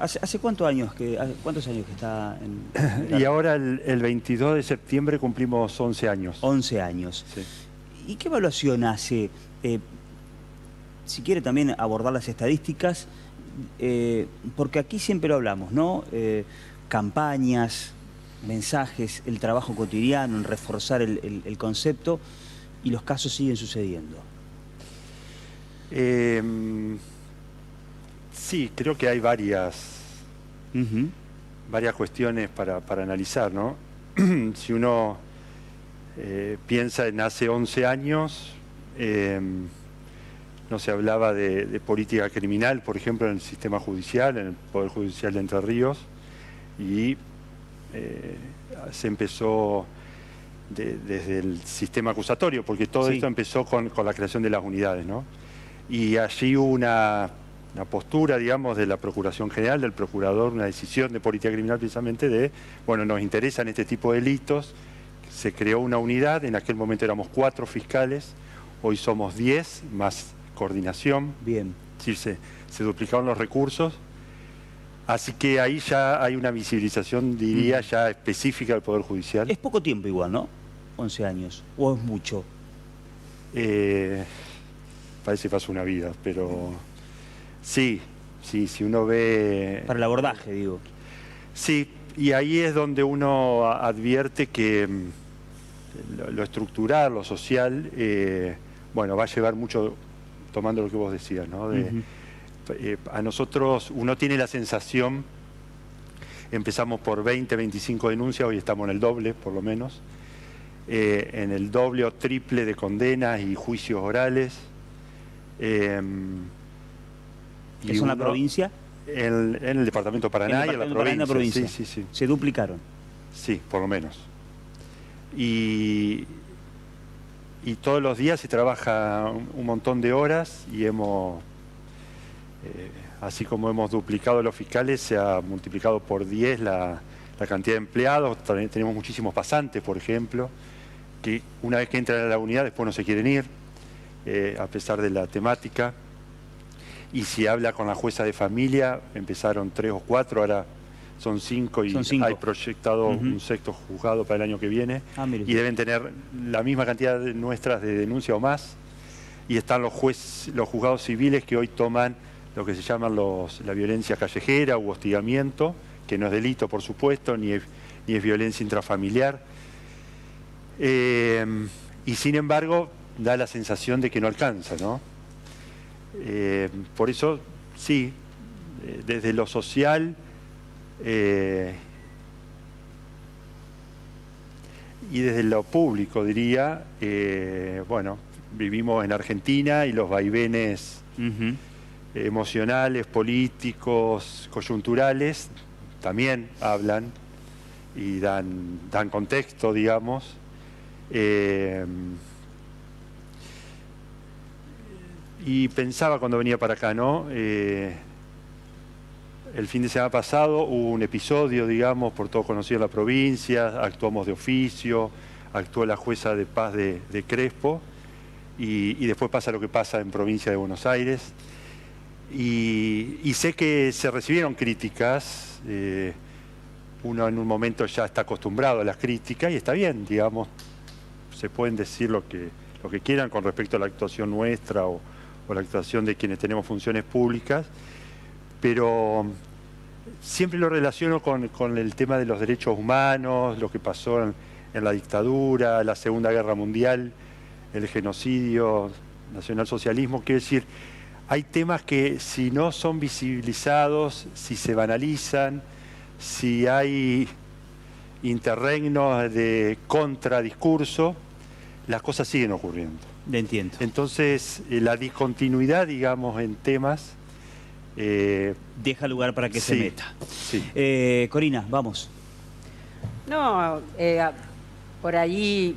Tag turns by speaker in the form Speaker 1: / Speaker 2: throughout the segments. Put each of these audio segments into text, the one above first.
Speaker 1: ¿Hace cuántos años que está
Speaker 2: Y ahora el 22 de septiembre cumplimos 11 años.
Speaker 1: 11 años.
Speaker 2: Sí.
Speaker 1: ¿Y qué evaluación hace? Si quiere también abordar las estadísticas, porque aquí siempre lo hablamos, ¿no? Campañas, mensajes, el trabajo cotidiano, en reforzar el concepto, y los casos siguen sucediendo.
Speaker 2: Sí, creo que hay varias cuestiones para analizar, ¿no? Si uno piensa en hace 11 años, no se hablaba de política criminal, por ejemplo, en el sistema judicial, en el Poder Judicial de Entre Ríos, y se empezó desde el sistema acusatorio, porque todo esto empezó con la creación de las unidades, ¿no? Y allí hubo una postura, digamos, de la Procuración General, del Procurador, una decisión de política criminal precisamente de, bueno, nos interesan este tipo de delitos. Se creó una unidad, en aquel momento éramos 4 fiscales, hoy somos 10, más coordinación.
Speaker 1: Bien.
Speaker 2: Es decir, se duplicaron los recursos. Así que ahí ya hay una visibilización, diría, ya específica del Poder Judicial.
Speaker 1: Es poco tiempo igual, ¿no? 11 años. ¿O es mucho?
Speaker 2: Parece que pasó una vida, pero sí, si uno ve...
Speaker 1: Para el abordaje, digo.
Speaker 2: Sí, y ahí es donde uno advierte que lo estructural, lo social, bueno, va a llevar mucho, tomando lo que vos decías, ¿no? A nosotros, uno tiene la sensación, empezamos por 20, 25 denuncias, hoy estamos en el doble, por lo menos, en el doble o triple de condenas y juicios orales.
Speaker 1: ¿Eso en la provincia?
Speaker 2: En el departamento de Paraná y en la provincia. Sí.
Speaker 1: ¿Se duplicaron?
Speaker 2: Sí, por lo menos. Y todos los días se trabaja un montón de horas y así como hemos duplicado los fiscales, se ha multiplicado por 10 la cantidad de empleados. También tenemos muchísimos pasantes, por ejemplo, que una vez que entran a la unidad después no se quieren ir, a pesar de la temática. Y si habla con la jueza de familia, empezaron 3 o 4, ahora son 5 y hay proyectado un sexto juzgado para el año que viene. Y deben tener la misma cantidad de nuestras de denuncia o más. Y están los juzgados civiles que hoy toman lo que se llaman la violencia callejera u hostigamiento, que no es delito, por supuesto, ni es violencia intrafamiliar. Y sin embargo, da la sensación de que no alcanza, ¿no? Por eso, sí, desde lo social y desde lo público, diría, bueno, vivimos en Argentina y los vaivenes emocionales, políticos, coyunturales, también hablan y dan contexto, digamos. Y pensaba cuando venía para acá, ¿no? El fin de semana pasado hubo un episodio, digamos, por todo conocido en la provincia, actuamos de oficio, actuó la jueza de paz de Crespo, y después pasa lo que pasa en provincia de Buenos Aires. Y sé que se recibieron críticas, uno en un momento ya está acostumbrado a las críticas, y está bien, digamos, se pueden decir lo que quieran con respecto a la actuación nuestra o la actuación de quienes tenemos funciones públicas, pero siempre lo relaciono con el tema de los derechos humanos, lo que pasó en la dictadura, la Segunda Guerra Mundial, el genocidio, nacionalsocialismo. Quiero decir, hay temas que si no son visibilizados, si se banalizan, si hay interregnos de contradiscurso, las cosas siguen ocurriendo.
Speaker 1: Le entiendo.
Speaker 2: Entonces, la discontinuidad, digamos, en temas...
Speaker 1: deja lugar para que se meta.
Speaker 2: Sí.
Speaker 1: Corina, vamos.
Speaker 3: No, por allí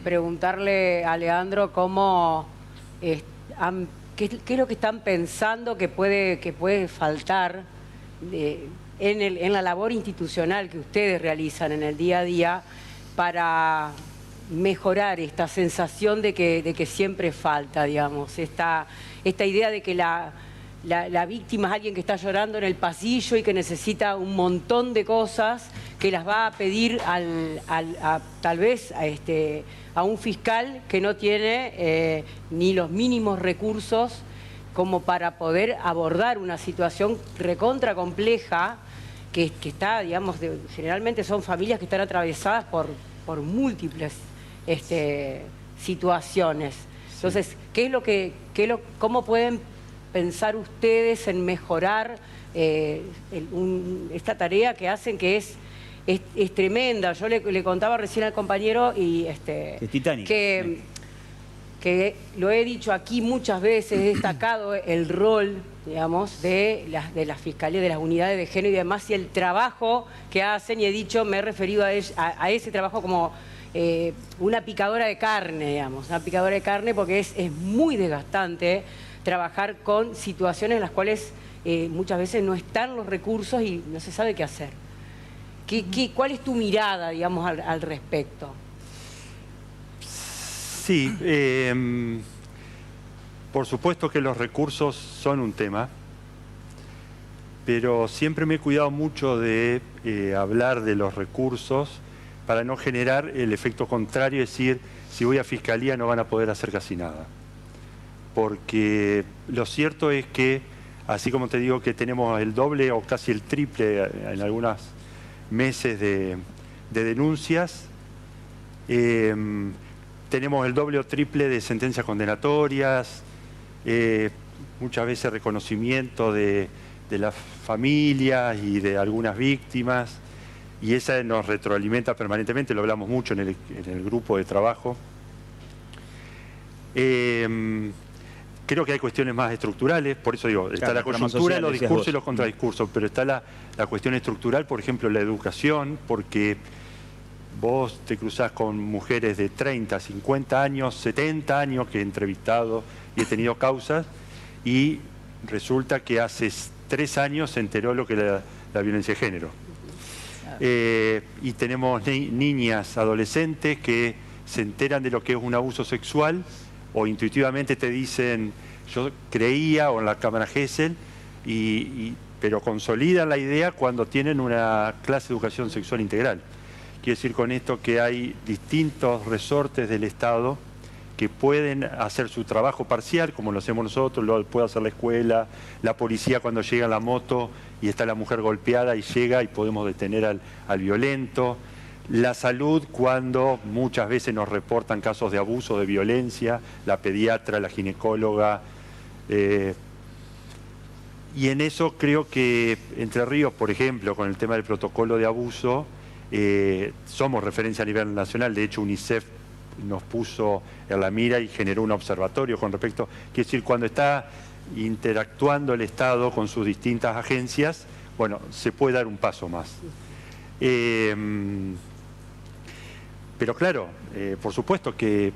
Speaker 3: preguntarle a Leandro cómo... ¿Qué es lo que están pensando que puede faltar en la labor institucional que ustedes realizan en el día a día para mejorar esta sensación de que siempre falta, digamos, esta idea de que la víctima es alguien que está llorando en el pasillo y que necesita un montón de cosas, que las va a pedir tal vez a un fiscal que no tiene ni los mínimos recursos como para poder abordar una situación recontra compleja que está, digamos, generalmente son familias que están atravesadas por múltiples situaciones. Entonces, ¿cómo pueden pensar ustedes en mejorar esta tarea que hacen, que es tremenda? Yo le contaba recién al compañero y
Speaker 1: es titánica.
Speaker 3: Que lo he dicho aquí muchas veces, he destacado el rol, digamos, de las fiscalías, de las unidades de género y demás, y el trabajo que hacen, y he dicho, me he referido a ese trabajo como una picadora de carne, digamos, una picadora de carne, porque es muy desgastante trabajar con situaciones en las cuales muchas veces no están los recursos y no se sabe qué hacer. ¿Cuál es tu mirada, digamos, al respecto?
Speaker 2: Sí, por supuesto que los recursos son un tema, pero siempre me he cuidado mucho de hablar de los recursos para no generar el efecto contrario, es decir, si voy a fiscalía no van a poder hacer casi nada. Porque lo cierto es que, así como te digo que tenemos el doble o casi el triple en algunos meses de denuncias, tenemos el doble o triple de sentencias condenatorias, muchas veces reconocimiento de las familias y de algunas víctimas, y esa nos retroalimenta permanentemente, lo hablamos mucho en el grupo de trabajo. Creo que hay cuestiones más estructurales, por eso digo, está la coyuntura, los discursos y los contradiscursos, pero está la cuestión estructural, por ejemplo, la educación, porque vos te cruzás con mujeres de 30, 50 años, 70 años que he entrevistado y he tenido causas, y resulta que hace 3 años se enteró lo que era la violencia de género. Y tenemos niñas, adolescentes que se enteran de lo que es un abuso sexual o intuitivamente te dicen, yo creía, o en la cámara Gesell, pero consolidan la idea cuando tienen una clase de educación sexual integral. Quiero decir con esto que hay distintos resortes del Estado que pueden hacer su trabajo parcial, como lo hacemos nosotros, lo puede hacer la escuela, la policía cuando llega en la moto y está la mujer golpeada y llega y podemos detener al violento. La salud cuando muchas veces nos reportan casos de abuso, de violencia, la pediatra, la ginecóloga. Y en eso creo que Entre Ríos, por ejemplo, con el tema del protocolo de abuso, somos referencia a nivel nacional. De hecho, UNICEF nos puso en la mira y generó un observatorio con respecto, quiero decir, cuando está interactuando el Estado con sus distintas agencias, bueno, se puede dar un paso más. Pero claro, por supuesto que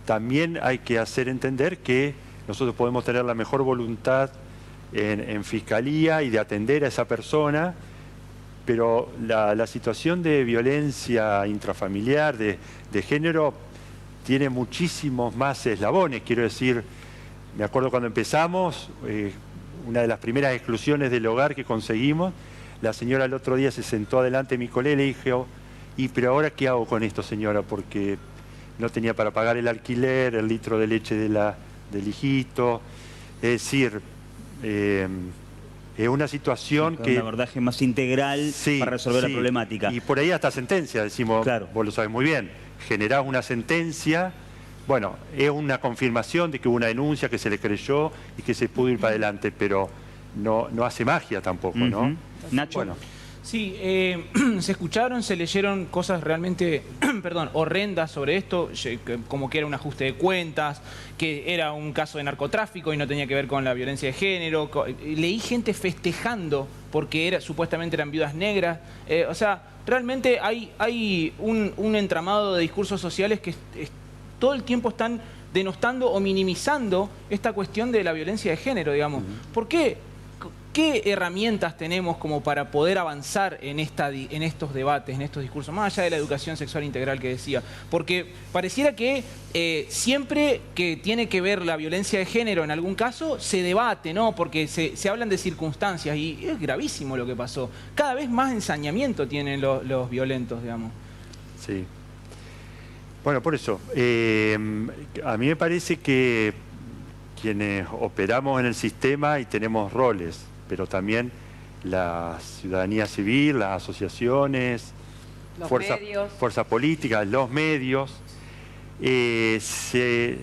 Speaker 2: también hay que hacer entender que nosotros podemos tener la mejor voluntad en fiscalía y de atender a esa persona, pero la situación de violencia intrafamiliar, de género, tiene muchísimos más eslabones. Quiero decir, me acuerdo cuando empezamos, una de las primeras exclusiones del hogar que conseguimos, la señora el otro día se sentó adelante de mi colega y le dije, pero ahora ¿qué hago con esto, señora? Porque no tenía para pagar el alquiler, el litro de leche del hijito. Es decir, es una situación que...
Speaker 1: Un abordaje más integral, sí, para resolver la problemática.
Speaker 2: Y por ahí hasta sentencia, decimos, claro, vos lo sabés muy bien, generás una sentencia, bueno, es una confirmación de que hubo una denuncia, que se le creyó y que se pudo ir para adelante, pero no hace magia tampoco, ¿no?
Speaker 1: Nacho.
Speaker 4: Bueno. Sí, se escucharon, se leyeron cosas realmente, horrendas sobre esto, como que era un ajuste de cuentas, que era un caso de narcotráfico y no tenía que ver con la violencia de género. Leí gente festejando porque supuestamente eran viudas negras. O sea, realmente hay un entramado de discursos sociales que todo el tiempo están denostando o minimizando esta cuestión de la violencia de género, digamos. ¿Por qué? ¿Qué herramientas tenemos como para poder avanzar en estos debates, en estos discursos, más allá de la educación sexual integral que decía? Porque pareciera que siempre que tiene que ver la violencia de género en algún caso, se debate, ¿no? Porque se hablan de circunstancias y es gravísimo lo que pasó. Cada vez más ensañamiento tienen los violentos, digamos.
Speaker 2: Sí. Bueno, por eso, a mí me parece que quienes operamos en el sistema y tenemos roles, pero también la ciudadanía civil, las asociaciones, fuerzas políticas, los medios, se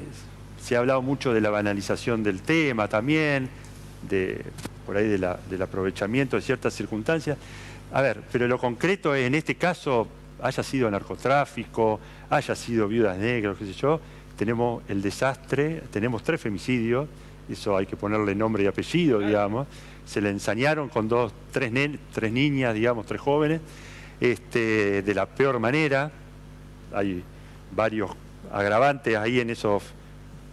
Speaker 2: ha hablado mucho de la banalización del tema también, por ahí del aprovechamiento de ciertas circunstancias. A ver, pero lo concreto es, en este caso, haya sido narcotráfico, haya sido viudas negras, qué sé yo, tenemos el desastre, tenemos 3 femicidios, eso hay que ponerle nombre y apellido, digamos. Se le ensañaron con 3 niñas, digamos, 3 jóvenes, de la peor manera. Hay varios agravantes ahí en esos,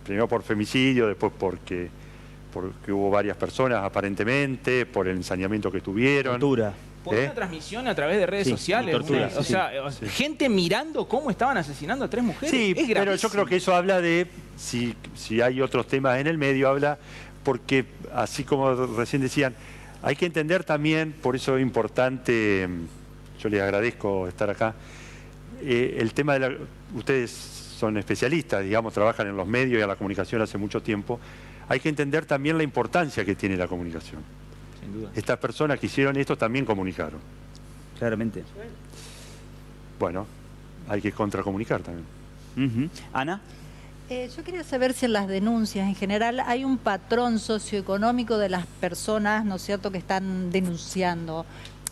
Speaker 2: primero por femicidio, después porque hubo varias personas aparentemente, por el ensañamiento que tuvieron.
Speaker 1: Tortura.
Speaker 4: Por una transmisión a través de redes sociales.
Speaker 1: Tortura,
Speaker 4: o sea, gente mirando cómo estaban asesinando a 3 mujeres.
Speaker 2: Sí,
Speaker 4: es
Speaker 2: pero yo creo que eso habla de, si hay otros temas en el medio, habla porque, así como recién decían, hay que entender también, por eso es importante, yo les agradezco estar acá, el tema de ustedes son especialistas, digamos, trabajan en los medios y en la comunicación hace mucho tiempo, hay que entender también la importancia que tiene la comunicación.
Speaker 4: Sin duda.
Speaker 2: Estas personas que hicieron esto también comunicaron.
Speaker 1: Claramente.
Speaker 2: Bueno, hay que contracomunicar también.
Speaker 1: Ana.
Speaker 5: Yo quería saber si en las denuncias en general hay un patrón socioeconómico de las personas, ¿no es cierto?, que están denunciando.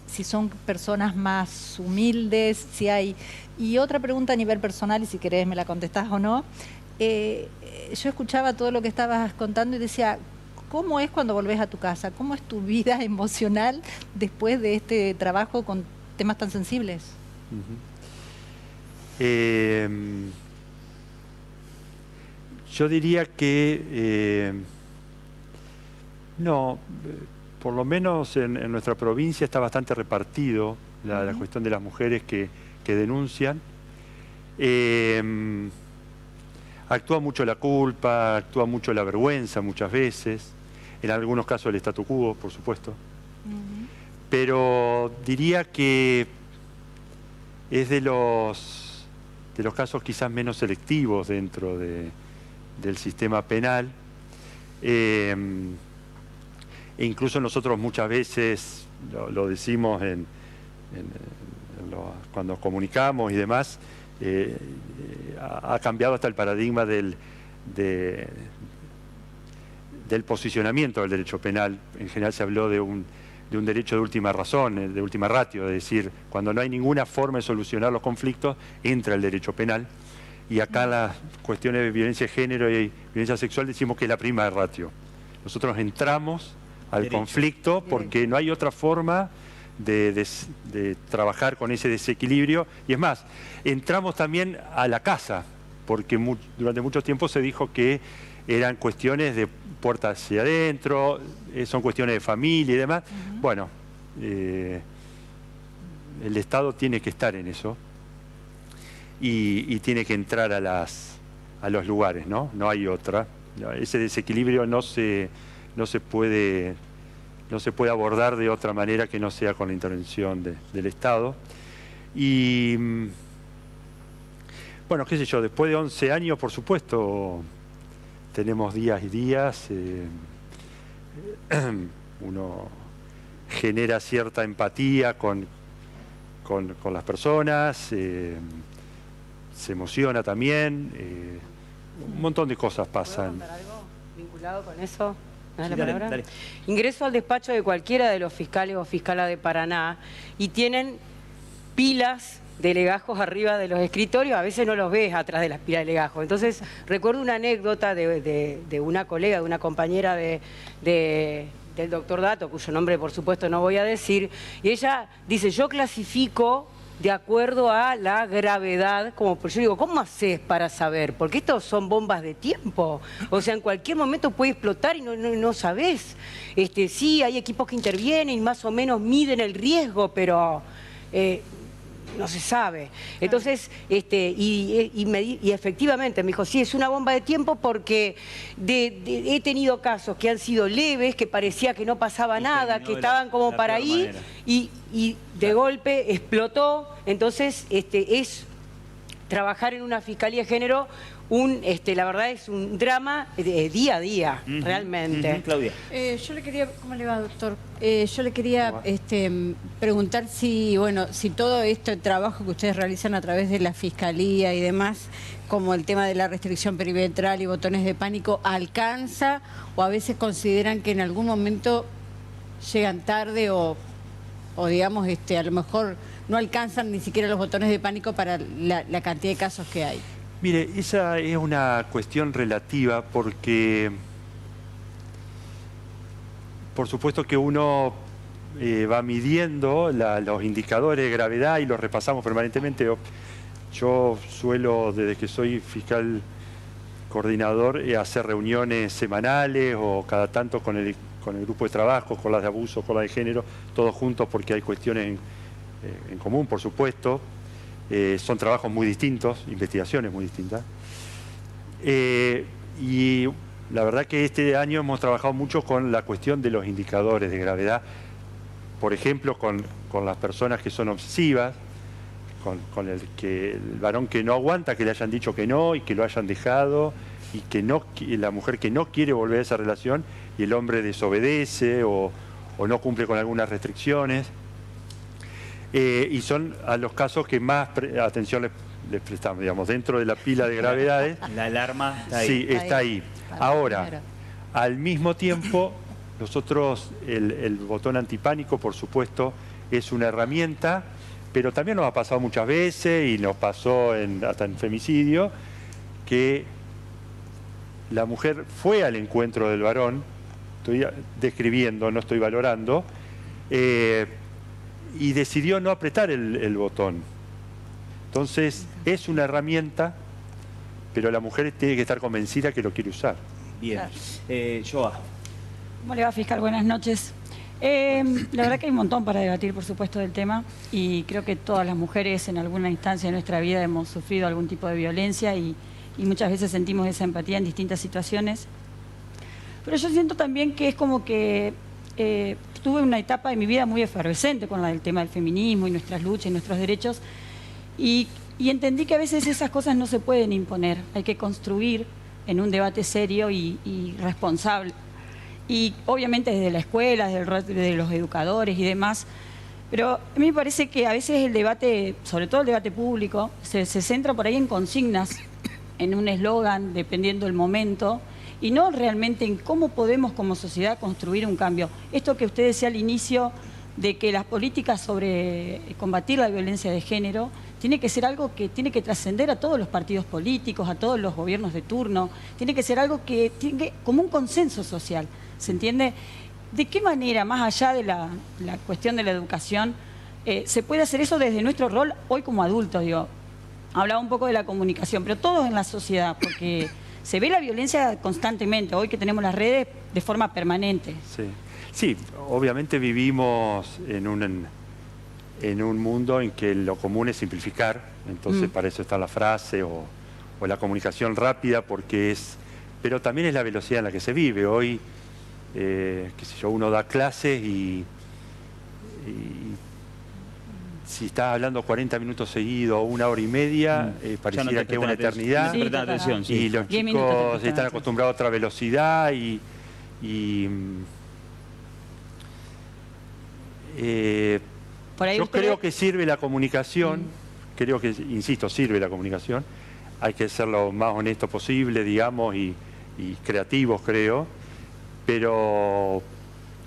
Speaker 5: Si son personas más humildes, si hay... Y otra pregunta a nivel personal, y si querés me la contestás o no. Yo escuchaba todo lo que estabas contando y decía, ¿cómo es cuando volvés a tu casa? ¿Cómo es tu vida emocional después de este trabajo con temas tan sensibles?
Speaker 2: Yo diría que no, por lo menos en nuestra provincia está bastante repartido la cuestión de las mujeres que denuncian. Actúa mucho la culpa, actúa mucho la vergüenza muchas veces, en algunos casos el statu quo, por supuesto. Pero diría que es de los casos quizás menos selectivos dentro del sistema penal. E incluso nosotros muchas veces lo decimos cuando comunicamos y demás, ha cambiado hasta el paradigma del posicionamiento del derecho penal. En general se habló de un derecho de última razón, de última ratio, es decir, cuando no hay ninguna forma de solucionar los conflictos, entra el derecho penal. Y acá las cuestiones de violencia de género y violencia sexual decimos que es la prima ratio. Nosotros entramos al conflicto porque no hay otra forma de trabajar con ese desequilibrio. Y es más, entramos también a la casa, porque durante mucho tiempo se dijo que eran cuestiones de puertas hacia adentro, son cuestiones de familia y demás. Bueno, el Estado tiene que estar en eso. Y tiene que entrar a los lugares, ¿no? No hay otra. Ese desequilibrio no se puede abordar de otra manera que no sea con la intervención del Estado. Y bueno, qué sé yo, después de 11 años, por supuesto, tenemos días y días. Uno genera cierta empatía con las personas. Se emociona también, un montón de cosas pasan.
Speaker 3: ¿Puedo contar algo vinculado con eso? ¿Me das la
Speaker 1: Sí, dale,
Speaker 3: palabra?
Speaker 1: dale.
Speaker 3: Ingreso al despacho de cualquiera de los fiscales o fiscalas de Paraná y tienen pilas de legajos arriba de los escritorios, a veces no los ves atrás de las pilas de legajos. Entonces, recuerdo una anécdota de una colega, de una compañera del doctor Dato, cuyo nombre por supuesto no voy a decir, y ella dice, yo clasifico de acuerdo a la gravedad, como yo digo, ¿cómo haces para saber? Porque estos son bombas de tiempo, o sea, en cualquier momento puede explotar y no sabés. Sí, hay equipos que intervienen y más o menos miden el riesgo, pero no se sabe. Entonces, y efectivamente me dijo, sí, es una bomba de tiempo porque he tenido casos que han sido leves, que parecía que no pasaba nada, que estaban como para ahí, y de golpe explotó. Entonces, es trabajar en una fiscalía de género, la verdad es un drama día a día, realmente.
Speaker 1: Claudia.
Speaker 6: Yo le quería, ¿cómo le va, doctor? Yo le quería preguntar si, bueno, si todo este trabajo que ustedes realizan a través de la fiscalía y demás, como el tema de la restricción perimetral y botones de pánico, alcanza o a veces consideran que en algún momento llegan tarde o digamos, a lo mejor no alcanzan ni siquiera los botones de pánico para la cantidad de casos que hay.
Speaker 2: Mire, esa es una cuestión relativa porque, por supuesto que uno va midiendo los indicadores de gravedad y los repasamos permanentemente. Yo suelo, desde que soy fiscal coordinador, hacer reuniones semanales o cada tanto con el grupo de trabajo, con las de abuso, con las de género, todos juntos porque hay cuestiones en común, por supuesto. Son trabajos muy distintos, investigaciones muy distintas. Y la verdad que este año hemos trabajado mucho con la cuestión de los indicadores de gravedad. Por ejemplo, con las personas que son obsesivas, con el varón que no aguanta, que le hayan dicho que no y que lo hayan dejado, y la mujer que no quiere volver a esa relación y el hombre desobedece o no cumple con algunas restricciones. Y son a los casos que más atención les prestamos, digamos, dentro de la pila de gravedades.
Speaker 1: La alarma está ahí.
Speaker 2: Sí, está ahí. Ahora, al mismo tiempo, nosotros, el botón antipánico, por supuesto, es una herramienta, pero también nos ha pasado muchas veces, y nos pasó hasta en femicidio, que la mujer fue al encuentro del varón, estoy describiendo, no estoy valorando, y decidió no apretar el botón. Entonces, es una herramienta, pero la mujer tiene que estar convencida que lo quiere usar.
Speaker 1: Bien. Joa.
Speaker 7: ¿Cómo le va, fiscal? Buenas noches. La verdad que hay un montón para debatir, por supuesto, del tema, y creo que todas las mujeres en alguna instancia de nuestra vida hemos sufrido algún tipo de violencia y muchas veces sentimos esa empatía en distintas situaciones. Pero yo siento también que es como que tuve una etapa de mi vida muy efervescente con el tema del feminismo y nuestras luchas y nuestros derechos, y entendí que a veces esas cosas no se pueden imponer, hay que construir en un debate serio y responsable. Y obviamente desde la escuela, desde los educadores y demás, pero a mí me parece que a veces el debate, sobre todo el debate público, se centra por ahí en consignas, en un eslogan, dependiendo del momento, y no realmente en cómo podemos como sociedad construir un cambio. Esto que usted decía al inicio, de que las políticas sobre combatir la violencia de género tiene que ser algo que tiene que trascender a todos los partidos políticos, a todos los gobiernos de turno, tiene que ser algo que tiene como un consenso social, ¿se entiende? ¿De qué manera, más allá de la cuestión de la educación, se puede hacer eso desde nuestro rol hoy como adultos? Digo, hablaba un poco de la comunicación, pero todos en la sociedad, porque se ve la violencia constantemente, hoy que tenemos las redes de forma permanente.
Speaker 2: Sí, obviamente vivimos en un mundo en que lo común es simplificar, entonces para eso está la frase o la comunicación rápida, pero también es la velocidad en la que se vive. Hoy, qué sé yo, uno da clases y si estás hablando 40 minutos seguidos o 1 hora y media, pareciera que es una eternidad.
Speaker 7: Sí,
Speaker 1: atención, sí.
Speaker 2: Y los chicos están acostumbrados a otra velocidad yo creo que sirve la comunicación, creo que, insisto, sirve la comunicación. Hay que ser lo más honesto posible, digamos, y creativos, creo. Pero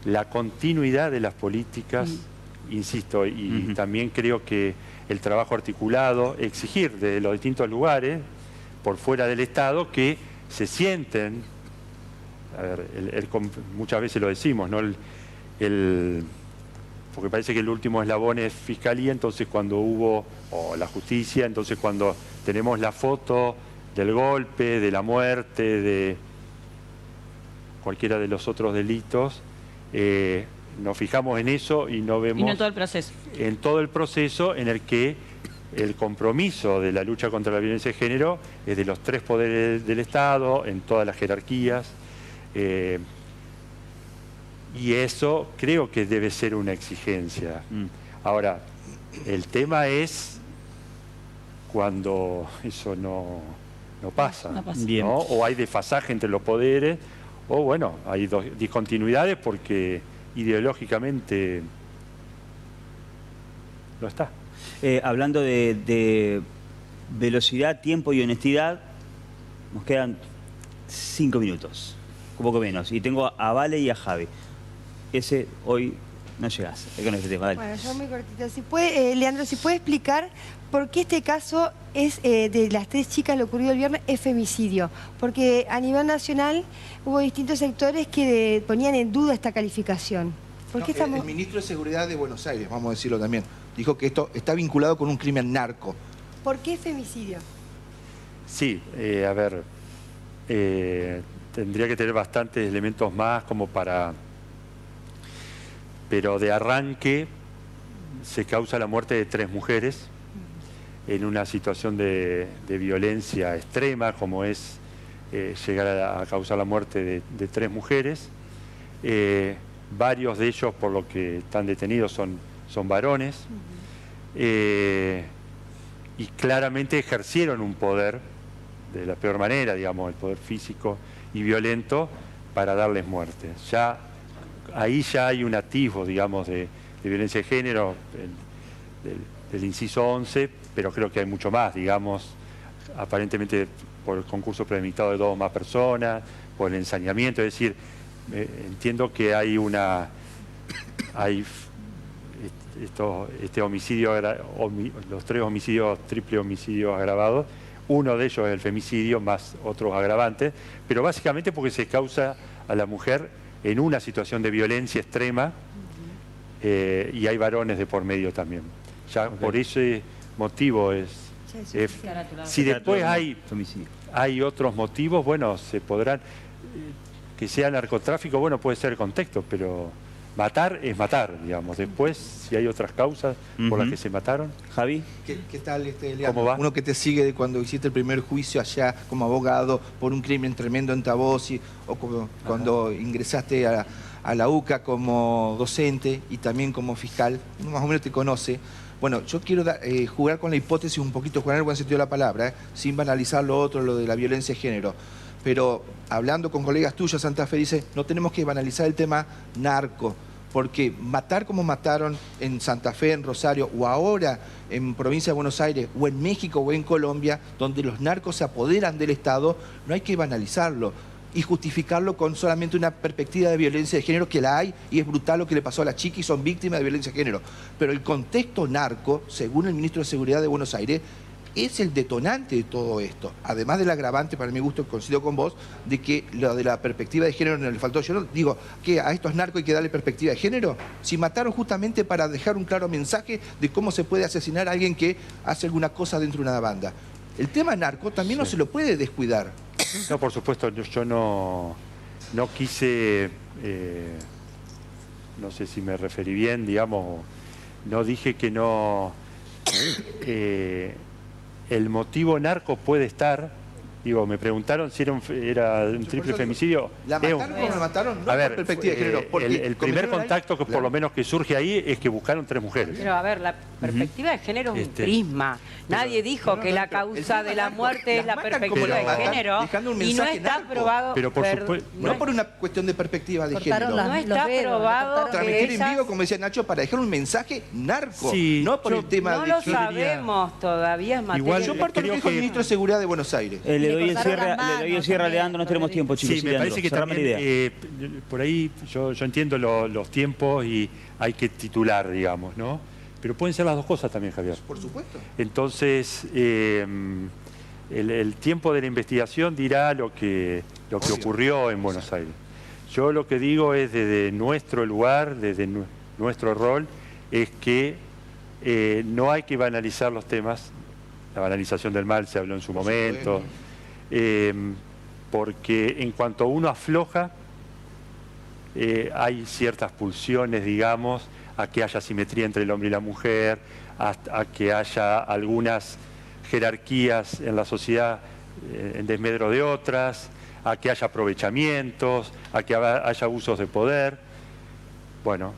Speaker 2: la continuidad de las políticas, insisto, y también creo que el trabajo articulado, exigir desde los distintos lugares, por fuera del Estado, que se sienten, a ver, muchas veces lo decimos, ¿no? porque parece que el último eslabón es Fiscalía, entonces cuando hubo, o la justicia, entonces cuando tenemos la foto del golpe, de la muerte, de cualquiera de los otros delitos, nos fijamos en eso y no vemos...
Speaker 7: Y no en todo el proceso.
Speaker 2: En todo el proceso en el que el compromiso de la lucha contra la violencia de género es de los 3 poderes del Estado, en todas las jerarquías, y eso creo que debe ser una exigencia. Ahora, el tema es cuando eso no pasa,
Speaker 7: No pasa.
Speaker 1: Bien.
Speaker 2: ¿no? O hay desfasaje entre los poderes, o bueno, hay discontinuidades porque ideológicamente no está.
Speaker 1: Hablando de velocidad, tiempo y honestidad, nos quedan 5 minutos, un poco menos. Y tengo a Vale y a Javi. Ese hoy no llegás con este tema. Dale.
Speaker 8: Bueno, yo muy cortito. Si puede, Leandro, si puede explicar por qué este caso es de las 3 chicas, lo ocurrido el viernes, es femicidio. Porque a nivel nacional hubo distintos sectores que ponían en duda esta calificación. ¿Por qué estamos...?
Speaker 9: El ministro de Seguridad de Buenos Aires, vamos a decirlo también, dijo que esto está vinculado con un crimen narco.
Speaker 8: ¿Por qué femicidio?
Speaker 2: Sí, a ver, tendría que tener bastantes elementos más como para... Pero de arranque se causa la muerte de 3 mujeres en una situación de violencia extrema, como es llegar a causar la muerte de 3 mujeres. Varios de ellos, por lo que están detenidos, son varones. Y claramente ejercieron un poder de la peor manera, digamos, el poder físico y violento para darles muerte. Ahí ya hay un atisbo, digamos, de violencia de género, del inciso 11, pero creo que hay mucho más, digamos, aparentemente por el concurso premeditado de 2 o más personas, por el ensañamiento, es decir, entiendo que hay este homicidio, los 3 homicidios, triple homicidios agravados, uno de ellos es el femicidio, más otros agravantes, pero básicamente porque se causa a la mujer en una situación de violencia extrema, y hay varones de por medio también. Ya por ese motivo si después hay otros motivos, bueno, se podrán, que sea narcotráfico, bueno, puede ser el contexto, pero matar es matar, digamos. Después, si hay otras causas por las que se mataron.
Speaker 1: Javi.
Speaker 9: ¿Qué tal, Leandro?
Speaker 2: ¿Cómo va?
Speaker 9: Uno que te sigue de cuando hiciste el primer juicio allá como abogado por un crimen tremendo en Tabosi, o como cuando ingresaste a la UCA como docente y también como fiscal, uno más o menos te conoce. Bueno, yo quiero jugar con la hipótesis un poquito, jugar en el buen sentido de la palabra, sin banalizar lo otro, lo de la violencia de género. Pero hablando con colegas tuyos, Santa Fe dice, no tenemos que banalizar el tema narco, porque matar como mataron en Santa Fe, en Rosario, o ahora en provincia de Buenos Aires, o en México o en Colombia, donde los narcos se apoderan del Estado, no hay que banalizarlo y justificarlo con solamente una perspectiva de violencia de género, que la hay, y es brutal lo que le pasó a las chicas y son víctimas de violencia de género. Pero el contexto narco, según el ministro de Seguridad de Buenos Aires, es el detonante de todo esto. Además del agravante, para mi gusto, coincido con vos, de que lo de la perspectiva de género no le faltó. Yo no digo que a estos narcos hay que darle perspectiva de género. Si mataron justamente para dejar un claro mensaje de cómo se puede asesinar a alguien que hace alguna cosa dentro de una banda. El tema narco también no se lo puede descuidar.
Speaker 2: No, por supuesto, yo no quise, no sé si me referí bien, digamos, no dije que no... el motivo narco puede estar, digo, me preguntaron si era un triple femicidio.
Speaker 9: ¿La mataron como la mataron? No,
Speaker 2: a ver,
Speaker 9: por perspectiva de género.
Speaker 2: el primer contacto que por lo menos que surge ahí es que buscaron 3 mujeres.
Speaker 3: Pero a ver, la perspectiva de género es un prisma. Nadie dijo que la causa de la muerte es la perspectiva de género y no está probado.
Speaker 2: Pero por supuesto,
Speaker 9: no por una cuestión de perspectiva de género.
Speaker 3: No está probado que
Speaker 9: transmitir en
Speaker 3: esas...
Speaker 9: vivo, como decía Nacho, para dejar un mensaje narco,
Speaker 2: Sí,
Speaker 9: no por el tema
Speaker 3: No
Speaker 9: de
Speaker 3: lo
Speaker 9: género.
Speaker 3: sabemos todavía, es materia.
Speaker 2: Igual
Speaker 9: Yo parto de lo que dijo el ministro de Seguridad de Buenos Aires.
Speaker 1: Le doy el
Speaker 5: cortaron
Speaker 1: cierre,
Speaker 5: las manos
Speaker 1: le doy el cierre a
Speaker 5: también,
Speaker 1: Leandro, no tenemos tiempo, chicos.
Speaker 2: Sí, me
Speaker 1: Leandro,
Speaker 2: parece que
Speaker 1: cerrame la
Speaker 2: también,
Speaker 1: idea.
Speaker 2: por ahí yo entiendo los tiempos y hay que titular, digamos, ¿no? Pero pueden ser las dos cosas también, Javier.
Speaker 9: Por supuesto.
Speaker 2: Entonces, el tiempo de la investigación dirá lo que ocurrió en Buenos Aires. Yo lo que digo es desde nuestro lugar, desde nuestro rol, es que no hay que banalizar los temas. La banalización del mal se habló en su momento, porque en cuanto uno afloja, hay ciertas pulsiones, digamos, a que haya simetría entre el hombre y la mujer, a que haya algunas jerarquías en la sociedad en desmedro de otras, a que haya aprovechamientos, a que haya abusos de poder. Bueno,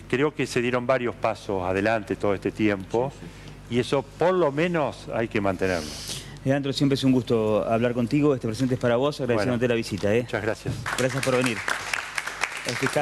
Speaker 2: creo que se dieron varios pasos adelante todo este tiempo y eso por lo menos hay que mantenerlo.
Speaker 1: Leandro, siempre es un gusto hablar contigo. Este presente es para vos, agradeciéndote la visita.
Speaker 2: Muchas gracias.
Speaker 1: Gracias por venir. El fiscal